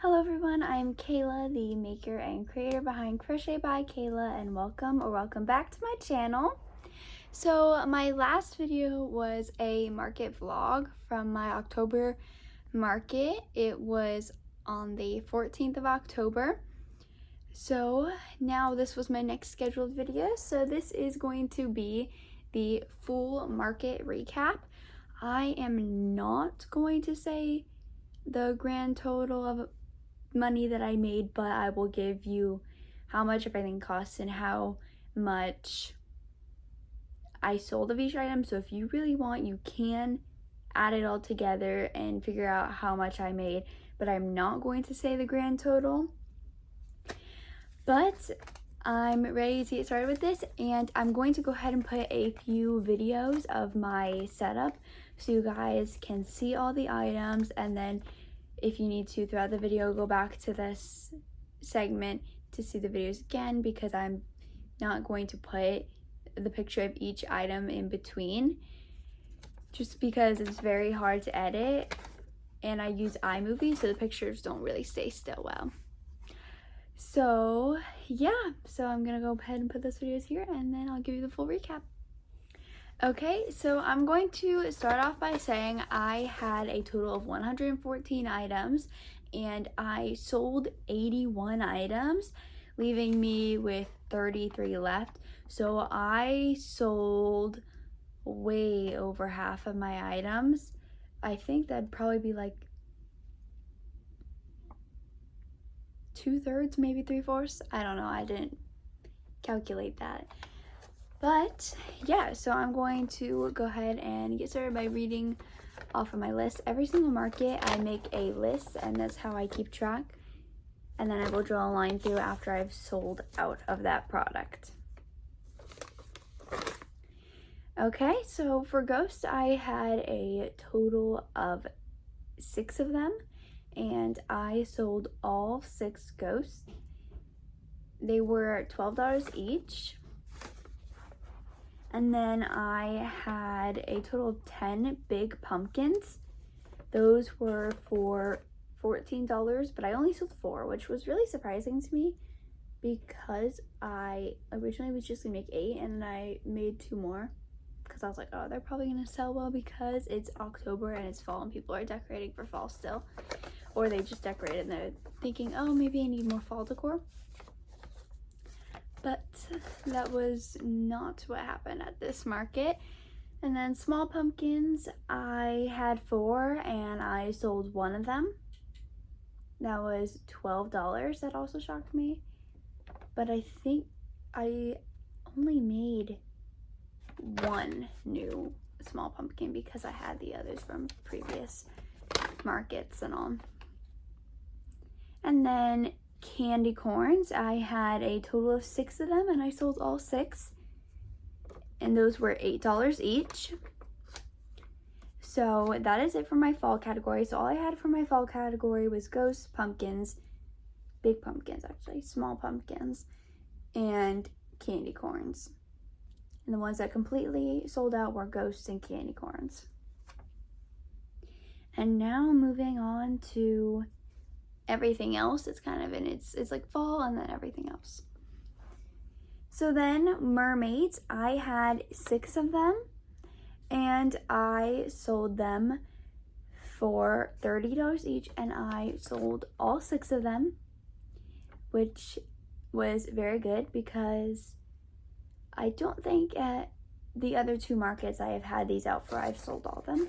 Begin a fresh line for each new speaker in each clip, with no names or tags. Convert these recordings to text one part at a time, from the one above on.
Hello everyone, I'm Kayla, the maker and creator behind Crochet by Kayla, and welcome back to my channel. So my last video was a market vlog from my October market. It was on the 14th of October. So now this was my next scheduled video. So this is going to be the full market recap. I am not going to say the grand total of money that I made, but I will give you how much everything costs and how much I sold of each item. So if you really want, you can add it all together and figure out how much I made, but I'm not going to say the grand total. But I'm ready to get started with this, and I'm going to go ahead and put a few videos of my setup so you guys can see all the items, and then if you need to throughout the video, go back to this segment to see the videos again, because I'm not going to put the picture of each item in between just because it's very hard to edit, and I use iMovie, so the pictures don't really stay still well. So yeah, so I'm gonna go ahead and put those videos here, and then I'll give you the full recap. Okay, so I'm going to start off by saying I had a total of 114 items, and I sold 81 items, leaving me with 33 left. So I sold way over half of my items. I think that'd probably be like 2/3, maybe 3/4. I don't know, I didn't calculate that. But yeah, so I'm going to go ahead and get started by reading off of my list. Every single market I make a list, and that's how I keep track. And then I will draw a line through after I've sold out of that product. Okay, so for ghosts, I had a total of 6 of them, and I sold all 6 ghosts. They were $12 each. And then I had a total of 10 big pumpkins. Those were for $14, but I only sold 4, which was really surprising to me because I originally was just gonna make 8, and I made 2 more because I was like, oh, they're probably gonna sell well because it's October and it's fall and people are decorating for fall still. Or they just decorated and they're thinking, oh, maybe I need more fall decor. But that was not what happened at this market. And then small pumpkins, I had 4 and I sold 1 of them. That was $12. That also shocked me. But I think I only made 1 new small pumpkin because I had the others from previous markets and all. And then candy corns, I had a total of 6 of them, and I sold all 6, and those were $8 each. So that is it for my fall category. So all I had for my fall category was ghosts, pumpkins, big pumpkins actually, small pumpkins, and candy corns. And the ones that completely sold out were ghosts and candy corns. And now moving on to everything else. It's kind of it's like fall and then everything else. So then mermaids, I had 6 of them, and I sold them for $30 each, and I sold all 6 of them, which was very good because I don't think at the other 2 markets I have had these out for I've sold all of them.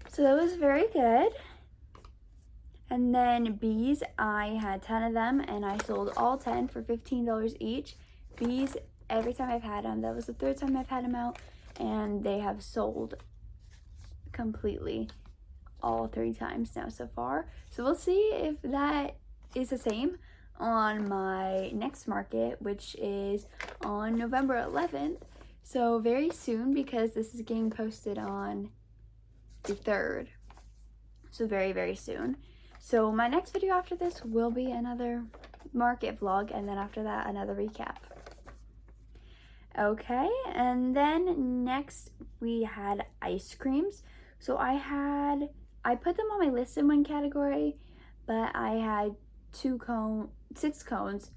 So that was very good. And then bees, I had 10 of them, and I sold all 10 for $15 each. Bees, every time I've had them, that was the 3rd time I've had them out, and they have sold completely all 3 times now so far. So we'll see if that is the same on my next market, which is on November 11th. So very soon, because this is getting posted on the 3rd. So very, very soon. So my next video after this will be another market vlog, and then after that another recap. Okay, and then next we had ice creams. So I put them on my list in one category, but I had 6 cones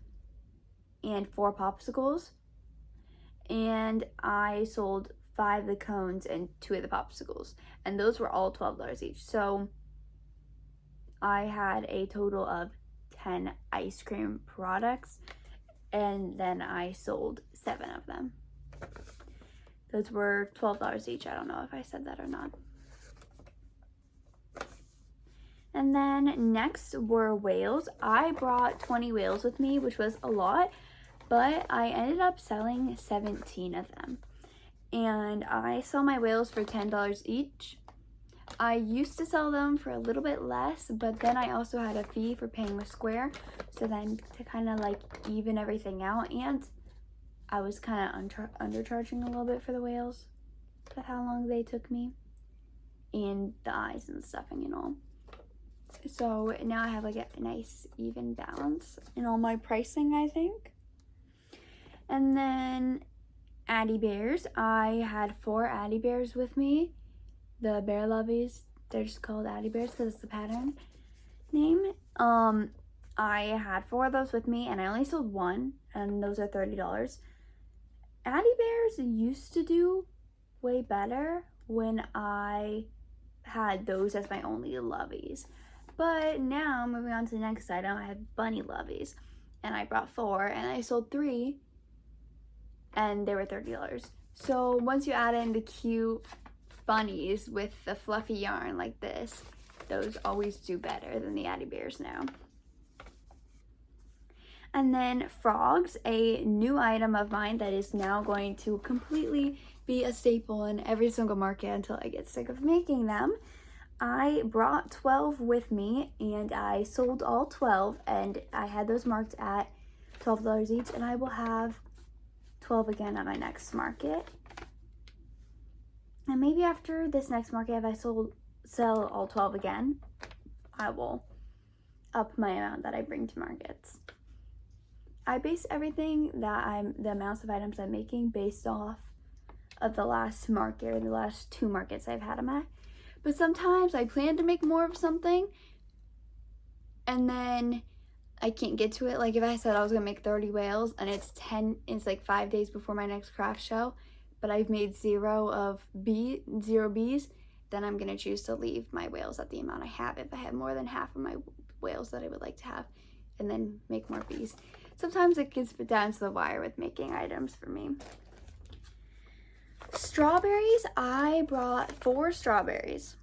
and 4 popsicles, and I sold 5 of the cones and 2 of the popsicles, and those were all $12 each. So I had a total of 10 ice cream products, and then I sold 7 of them. Those were $12 each. I don't know if I said that or not. And then next were whales. I brought 20 whales with me, which was a lot, but I ended up selling 17 of them. And I sell my whales for $10 each. I used to sell them for a little bit less, but then I also had a fee for paying with Square, so then to kind of like even everything out, and I was kind of undercharging a little bit for the whales, for how long they took me, and the eyes and stuffing and all. So now I have like a nice even balance in all my pricing, I think. And then Addy Bears. I had 4 Addy Bears with me. The Bear Lovies. They're just called Addy Bears because it's the pattern name. I had 4 of those with me, and I only sold 1, and those are $30. Addy Bears used to do way better when I had those as my only lovies. But now, moving on to the next item, I have bunny lovies, and I brought 4, and I sold 3, and they were $30. So once you add in the cute bunnies with the fluffy yarn like this, those always do better than the Addy Bears now. And then frogs, a new item of mine that is now going to completely be a staple in every single market until I get sick of making them. I brought 12 with me, and I sold all 12, and I had those marked at $12 each, and I will have 12 again at my next market. And maybe after this next market, if I sell all 12 again, I will up my amount that I bring to markets. I base everything the amounts of items I'm making based off of the last market or the last 2 markets I've had them at. But sometimes I plan to make more of something, and then I can't get to it. Like if I said I was gonna make 30 whales and it's like 5 days before my next craft show, but I've made 0 bees, then I'm gonna choose to leave my whales at the amount I have if I have more than half of my whales that I would like to have, and then make more bees. Sometimes it gets down to the wire with making items for me. Strawberries, I brought 4 strawberries,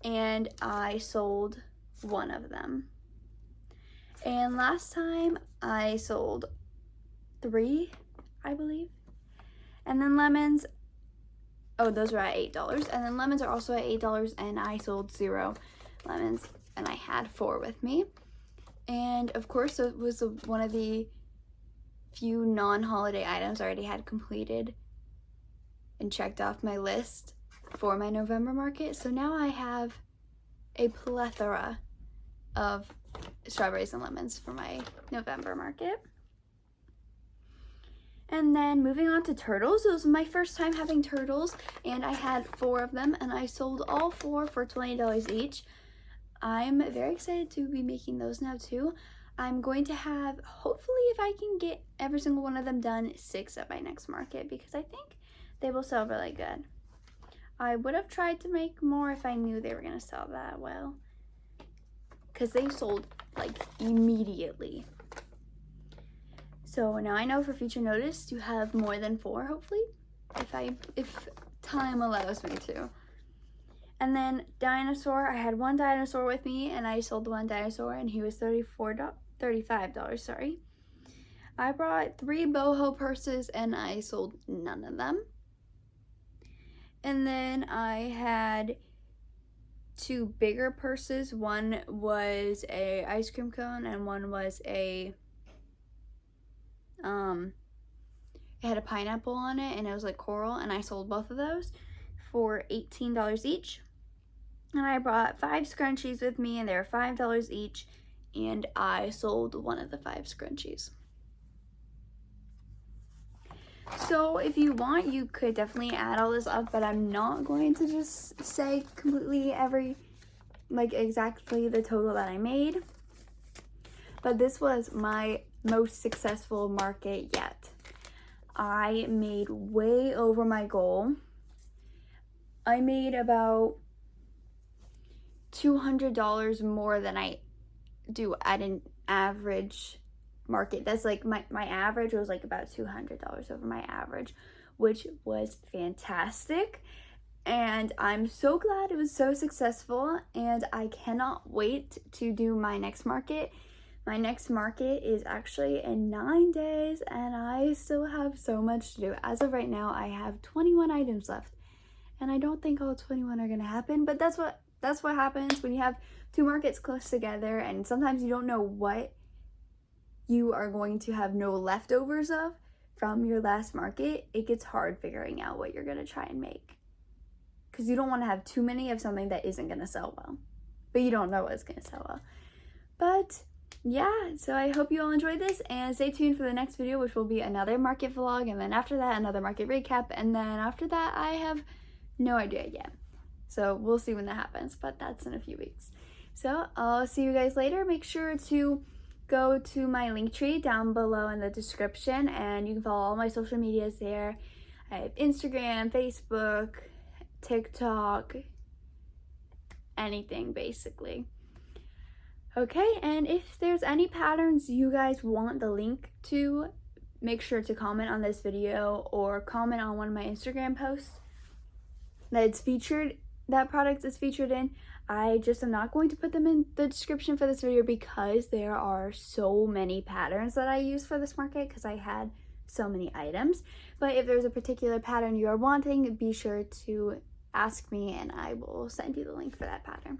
and I sold 1 of them. And last time I sold 3, I believe. And then lemons, oh, those were at $8. And then lemons are also at $8, and I sold 0 lemons, and I had 4 with me. And of course, it was one of the few non-holiday items I already had completed and checked off my list for my November market. So now I have a plethora of strawberries and lemons for my November market. And then moving on to turtles. It was my first time having turtles, and I had 4 of them, and I sold all 4 for $20 each. I'm very excited to be making those now too. I'm going to have, hopefully if I can get every single one of them done, 6 at my next market, because I think they will sell really good. I would have tried to make more if I knew they were going to sell that well, because they sold like immediately. So now I know for future notice to have more than 4, hopefully, if time allows me to. And then dinosaur, I had 1 dinosaur with me, and I sold 1 dinosaur, and he was $35, sorry. I brought 3 boho purses, and I sold none of them. And then I had 2 bigger purses. One was a ice cream cone, and one was it had a pineapple on it, and it was like coral, and I sold both of those for $18 each. And I brought 5 scrunchies with me, and they were $5 each, and I sold 1 of the 5 scrunchies. So if you want, you could definitely add all this up, but I'm not going to just say completely every like exactly the total that I made, but this was my most successful market yet. I made way over my goal. I made about $200 more than I do at an average market. That's like my average was like about $200 over my average, which was fantastic. And I'm so glad it was so successful, and I cannot wait to do my next market. My next market is actually in 9 days, and I still have so much to do. As of right now, I have 21 items left, and I don't think all 21 are gonna happen, but that's what happens when you have 2 markets close together, and sometimes you don't know what you are going to have no leftovers of from your last market. It gets hard figuring out what you're gonna try and make, because you don't want to have too many of something that isn't going to sell well, but you don't know what's going to sell well. But yeah, so I hope you all enjoyed this, and stay tuned for the next video, which will be another market vlog, and then after that another market recap, and then after that I have no idea yet. So we'll see when that happens, but that's in a few weeks. So I'll see you guys later. Make sure to go to my link tree down below in the description, and you can follow all my social medias there. I have Instagram, Facebook, TikTok, anything basically. Okay, and if there's any patterns you guys want the link to, make sure to comment on this video or comment on one of my Instagram posts that product is featured in. I just am not going to put them in the description for this video because there are so many patterns that I use for this market because I had so many items. But if there's a particular pattern you are wanting, be sure to ask me and I will send you the link for that pattern.